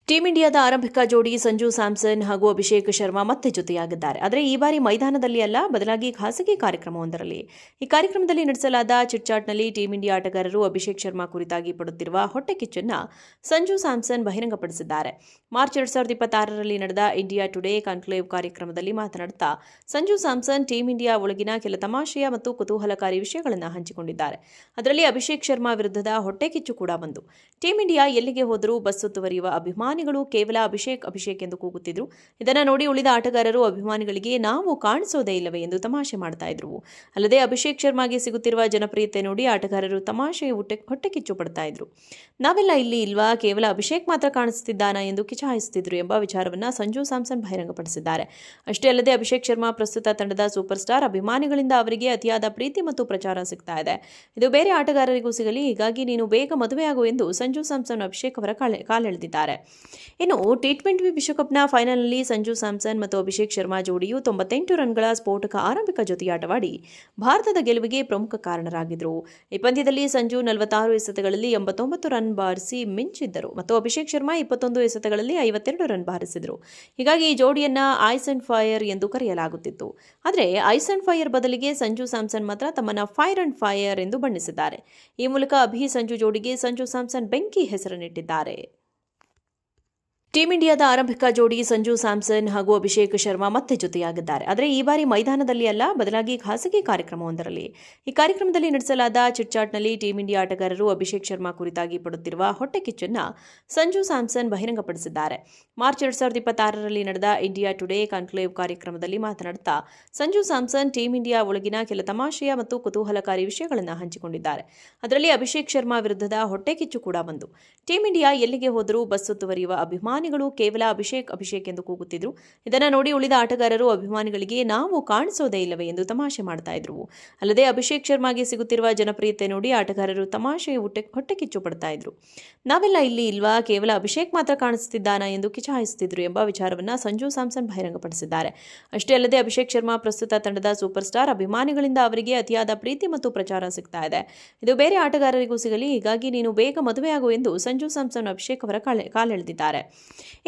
Team ಇಂಡಿಯಾದ ಆರಂಭಿಕ ಜೋಡಿ ಸಂಜು ಸ್ಯಾಮ್ಸನ್ ಹಾಗೂ ಅಭಿಷೇಕ್ ಶರ್ಮಾ ಮತ್ತೆ ಜೊತೆಯಾಗಿದ್ದಾರೆ. ಆದರೆ ಈ ಬಾರಿ ಮೈದಾನದಲ್ಲಿ ಅಲ್ಲ, ಬದಲಾಗಿ ಖಾಸಗಿ ಕಾರ್ಯಕ್ರಮವೊಂದರಲ್ಲಿ. ಈ ಕಾರ್ಯಕ್ರಮದಲ್ಲಿ ನಡೆಸಲಾದ ಚಿಟ್ಚಾಟ್ನಲ್ಲಿ ಟೀಂ ಇಂಡಿಯಾ ಆಟಗಾರರು ಅಭಿಷೇಕ್ ಶರ್ಮಾ ಕುರಿತಾಗಿ ಪಡುತ್ತಿರುವ ಹೊಟ್ಟೆಕಿಚ್ಚನ್ನು ಸಂಜು ಸ್ಯಾಮ್ಸನ್ ಬಹಿರಂಗಪಡಿಸಿದ್ದಾರೆ. ಮಾರ್ಚ್ 2026ರಲ್ಲಿ ನಡೆದ ಇಂಡಿಯಾ ಟುಡೇ ಕಾನ್ಕ್ಲೇವ್ ಕಾರ್ಯಕ್ರಮದಲ್ಲಿ ಮಾತನಾಡುತ್ತಾ ಸಂಜು ಸ್ಯಾಮ್ಸನ್ ಟೀಂ ಇಂಡಿಯಾ ಒಳಗಿನ ಕೆಲ ತಮಾಷೆಯ ಮತ್ತು ಕುತೂಹಲಕಾರಿ ವಿಷಯಗಳನ್ನು ಹಂಚಿಕೊಂಡಿದ್ದಾರೆ. ಅದರಲ್ಲಿ ಅಭಿಷೇಕ್ ಶರ್ಮಾ ವಿರುದ್ಧದ ಹೊಟ್ಟೆಕಿಚ್ಚು ಕೂಡ ಒಂದು. ಟೀಂ ಇಂಡಿಯಾ ಎಲ್ಲಿಗೆ ಹೋದರೂ ಬಸ್ ಸುತ್ತುವರಿಯುವ ಅಭಿಮಾನಿಗಳು ಕೇವಲ ಅಭಿಷೇಕ್ ಎಂದು ಕೂಗುತ್ತಿದ್ರು. ಇದನ್ನು ನೋಡಿ ಉಳಿದ ಆಟಗಾರರು ಅಭಿಮಾನಿಗಳಿಗೆ ನಾವು ಕಾಣಿಸೋದೇ ಇಲ್ಲವೇ ಎಂದು ತಮಾಷೆ ಮಾಡ್ತಾ ಇದ್ರು. ಅಲ್ಲದೆ ಅಭಿಷೇಕ್ ಶರ್ಮಾಗೆ ಸಿಗುತ್ತಿರುವ ಜನಪ್ರಿಯತೆ ನೋಡಿ ಆಟಗಾರರು ತಮಾಷೆ ಹೊಟ್ಟೆಕಿಚ್ಚು ಪಡ್ತಾ ಇದ್ರು. ನಾವೆಲ್ಲ ಇಲ್ಲಿ ಇಲ್ವಾ, ಕೇವಲ ಅಭಿಷೇಕ್ ಮಾತ್ರ ಕಾಣಿಸುತ್ತಿದ್ದಾನ ಎಂದು ಕಿಚಾಯಿಸುತ್ತಿದ್ರು ಎಂಬ ವಿಚಾರವನ್ನು ಸಂಜು ಸ್ಯಾಮ್ಸನ್ ಬಹಿರಂಗಪಡಿಸಿದ್ದಾರೆ. ಅಷ್ಟೇ ಅಲ್ಲದೆ ಅಭಿಷೇಕ್ ಶರ್ಮಾ ಪ್ರಸ್ತುತ ತಂಡದ ಸೂಪರ್ ಸ್ಟಾರ್. ಅಭಿಮಾನಿಗಳಿಂದ ಅವರಿಗೆ ಅತಿಯಾದ ಪ್ರೀತಿ ಮತ್ತು ಪ್ರಚಾರ ಸಿಗ್ತಾ ಇದೆ. ಇದು ಬೇರೆ ಆಟಗಾರರಿಗೂ ಸಿಗಲಿ, ಹೀಗಾಗಿ ನೀನು ಬೇಗ ಮದುವೆಯಾಗು ಎಂದು ಸಂಜು ಸ್ಯಾಮ್ಸನ್ ಅಭಿಷೇಕ್ ಅವರ ಕಾಲೆಳೆದಿದ್ದಾರೆ. ಇನ್ನು ಟಿ20 ವಿಶ್ವಕಪ್ನ ಫೈನಲ್ನಲ್ಲಿ ಸಂಜು ಸ್ಯಾಮ್ಸನ್ ಮತ್ತು ಅಭಿಷೇಕ್ ಶರ್ಮಾ ಜೋಡಿಯು 98 ರನ್ಗಳ ಸ್ಫೋಟಕ ಆರಂಭಿಕ ಜೊತೆಯಾಟವಾಡಿ ಭಾರತದ ಗೆಲುವಿಗೆ ಪ್ರಮುಖ ಕಾರಣರಾಗಿದ್ದರು. ಈ ಪಂದ್ಯದಲ್ಲಿ ಸಂಜು 46 ಎಸೆತಗಳಲ್ಲಿ 89 ರನ್ ಬಾರಿಸಿ ಮಿಂಚಿದ್ದರು ಮತ್ತು ಅಭಿಷೇಕ್ ಶರ್ಮಾ 21 ಎಸೆತಗಳಲ್ಲಿ 52 ರನ್ ಬಾರಿಸಿದರು. ಹೀಗಾಗಿ ಈ ಜೋಡಿಯನ್ನ ಐಸ್ ಅಂಡ್ ಫೈರ್ ಎಂದು ಕರೆಯಲಾಗುತ್ತಿತ್ತು. ಆದರೆ ಐಸ್ ಅಂಡ್ ಫೈರ್ ಬದಲಿಗೆ ಸಂಜು ಸ್ಯಾಮ್ಸನ್ ಮಾತ್ರ ತಮ್ಮನ್ನ ಫೈರ್ ಅಂಡ್ ಫೈರ್ ಎಂದು ಬಣ್ಣಿಸಿದ್ದಾರೆ. ಈ ಮೂಲಕ ಸಂಜು ಜೋಡಿಗೆ ಸಂಜು ಸ್ಯಾಮ್ಸನ್ ಬೆಂಕಿ ಹೆಸರನ್ನಿಟ್ಟಿದ್ದಾರೆ. ಟೀಂ ಇಂಡಿಯಾದ ಆರಂಭಿಕ ಜೋಡಿ ಸಂಜು ಸ್ಯಾಮ್ಸನ್ ಹಾಗೂ ಅಭಿಷೇಕ್ ಶರ್ಮಾ ಮತ್ತೆ ಜೊತೆಯಾಗಿದ್ದಾರೆ. ಆದರೆ ಈ ಬಾರಿ ಮೈದಾನದಲ್ಲಿ ಅಲ್ಲ, ಬದಲಾಗಿ ಖಾಸಗಿ ಕಾರ್ಯಕ್ರಮವೊಂದರಲ್ಲಿ. ಈ ಕಾರ್ಯಕ್ರಮದಲ್ಲಿ ನಡೆಸಲಾದ ಚಿಟ್ಚಾಟ್ನಲ್ಲಿ ಟೀಂ ಇಂಡಿಯಾ ಆಟಗಾರರು ಅಭಿಷೇಕ್ ಶರ್ಮಾ ಕುರಿತಾಗಿ ಪಡುತ್ತಿರುವ ಹೊಟ್ಟೆಕಿಚ್ಚನ್ನು ಸಂಜು ಸ್ಯಾಮ್ಸನ್ ಬಹಿರಂಗಪಡಿಸಿದ್ದಾರೆ. ಮಾರ್ಚ್ 2026ರಲ್ಲಿ ನಡೆದ ಇಂಡಿಯಾ ಟುಡೇ ಕಾನ್ಕ್ಲೇವ್ ಕಾರ್ಯಕ್ರಮದಲ್ಲಿ ಮಾತನಾಡುತ್ತಾ ಸಂಜು ಸ್ಯಾಮ್ಸನ್ ಟೀಂ ಇಂಡಿಯಾ ಒಳಗಿನ ಕೆಲ ತಮಾಷೆಯ ಮತ್ತು ಕುತೂಹಲಕಾರಿ ವಿಷಯಗಳನ್ನು ಹಂಚಿಕೊಂಡಿದ್ದಾರೆ. ಅದರಲ್ಲಿ ಅಭಿಷೇಕ್ ಶರ್ಮಾ ವಿರುದ್ಧದ ಹೊಟ್ಟೆಕಿಚ್ಚು ಕೂಡ ಒಂದು. ಟೀಂ ಇಂಡಿಯಾ ಎಲ್ಲಿಗೆ ಹೋದರೂ ಬಸ್ ಸುತ್ತುವರಿಯುವ ಅಭಿಮಾನಿಗಳು ಕೇವಲ ಅಭಿಷೇಕ್ ಎಂದು ಕೂಗುತ್ತಿದ್ರು. ಇದನ್ನು ನೋಡಿ ಉಳಿದ ಆಟಗಾರರು ಅಭಿಮಾನಿಗಳಿಗೆ ನಾವು ಕಾಣಿಸೋದೇ ಇಲ್ಲವೇ ಎಂದು ತಮಾಷೆ ಮಾಡ್ತಾ ಇದ್ರು. ಅಲ್ಲದೆ ಅಭಿಷೇಕ್ ಶರ್ಮಾಗೆ ಸಿಗುತ್ತಿರುವ ಜನಪ್ರಿಯತೆ ನೋಡಿ ಆಟಗಾರರು ತಮಾಷೆ ಹೊಟ್ಟೆಕಿಚ್ಚು ಪಡ್ತಾ ಇದ್ರು. ನಾವೆಲ್ಲ ಇಲ್ಲಿ ಇಲ್ವಾ, ಕೇವಲ ಅಭಿಷೇಕ್ ಮಾತ್ರ ಕಾಣಿಸುತ್ತಿದ್ದಾನ ಎಂದು ಕಿಚಾಯಿಸುತ್ತಿದ್ರು ಎಂಬ ವಿಚಾರವನ್ನು ಸಂಜು ಸ್ಯಾಮ್ಸನ್ ಬಹಿರಂಗಪಡಿಸಿದ್ದಾರೆ. ಅಷ್ಟೇ ಅಲ್ಲದೆ ಅಭಿಷೇಕ್ ಶರ್ಮಾ ಪ್ರಸ್ತುತ ತಂಡದ ಸೂಪರ್ ಸ್ಟಾರ್. ಅಭಿಮಾನಿಗಳಿಂದ ಅವರಿಗೆ ಅತಿಯಾದ ಪ್ರೀತಿ ಮತ್ತು ಪ್ರಚಾರ ಸಿಗ್ತಾ ಇದೆ. ಇದು ಬೇರೆ ಆಟಗಾರರಿಗೂ ಸಿಗಲಿ, ಹೀಗಾಗಿ ನೀನು ಬೇಗ ಮದುವೆಯಾಗು ಎಂದು ಸಂಜು ಸ್ಯಾಮ್ಸನ್ ಅಭಿಷೇಕ್ ಅವರ ಕಾಲೆಳೆದಿದ್ದಾರೆ.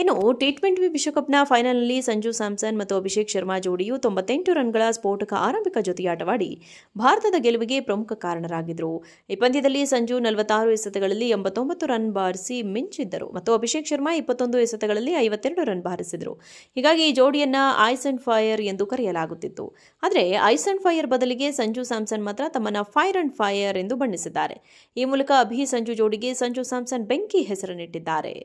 ಇನ್ನು ಟಿ20 ವಿಶ್ವಕಪ್ನ ಫೈನಲ್ನಲ್ಲಿ ಸಂಜು ಸ್ಯಾಮ್ಸನ್ ಮತ್ತು ಅಭಿಷೇಕ್ ಶರ್ಮಾ ಜೋಡಿಯು 98 ರನ್ಗಳ ಸ್ಫೋಟಕ ಆರಂಭಿಕ ಜೊತೆಯಾಟವಾಡಿ ಭಾರತದ ಗೆಲುವಿಗೆ ಪ್ರಮುಖ ಕಾರಣರಾಗಿದ್ದರು. ಈ ಪಂದ್ಯದಲ್ಲಿ ಸಂಜು 46 ಎಸೆತಗಳಲ್ಲಿ 89 ರನ್ ಬಾರಿಸಿ ಮಿಂಚಿದ್ದರು ಮತ್ತು ಅಭಿಷೇಕ್ ಶರ್ಮಾ 21 ಎಸೆತಗಳಲ್ಲಿ 52 ರನ್ ಬಾರಿಸಿದರು. ಹೀಗಾಗಿ ಈ ಜೋಡಿಯನ್ನ ಐಸ್ ಅಂಡ್ ಫೈರ್ ಎಂದು ಕರೆಯಲಾಗುತ್ತಿತ್ತು. ಆದರೆ ಐಸ್ ಅಂಡ್ ಫೈರ್ ಬದಲಿಗೆ ಸಂಜು ಸ್ಯಾಮ್ಸನ್ ಮಾತ್ರ ತಮ್ಮನ್ನ ಫೈರ್ ಅಂಡ್ ಫೈರ್ ಎಂದು ಬಣ್ಣಿಸಿದ್ದಾರೆ. ಈ ಮೂಲಕ ಸಂಜು ಜೋಡಿಗೆ ಸಂಜು ಸ್ಯಾಮ್ಸನ್ ಬೆಂಕಿ ಹೆಸರನ್ನಿಟ್ಟಿದ್ದಾರೆ.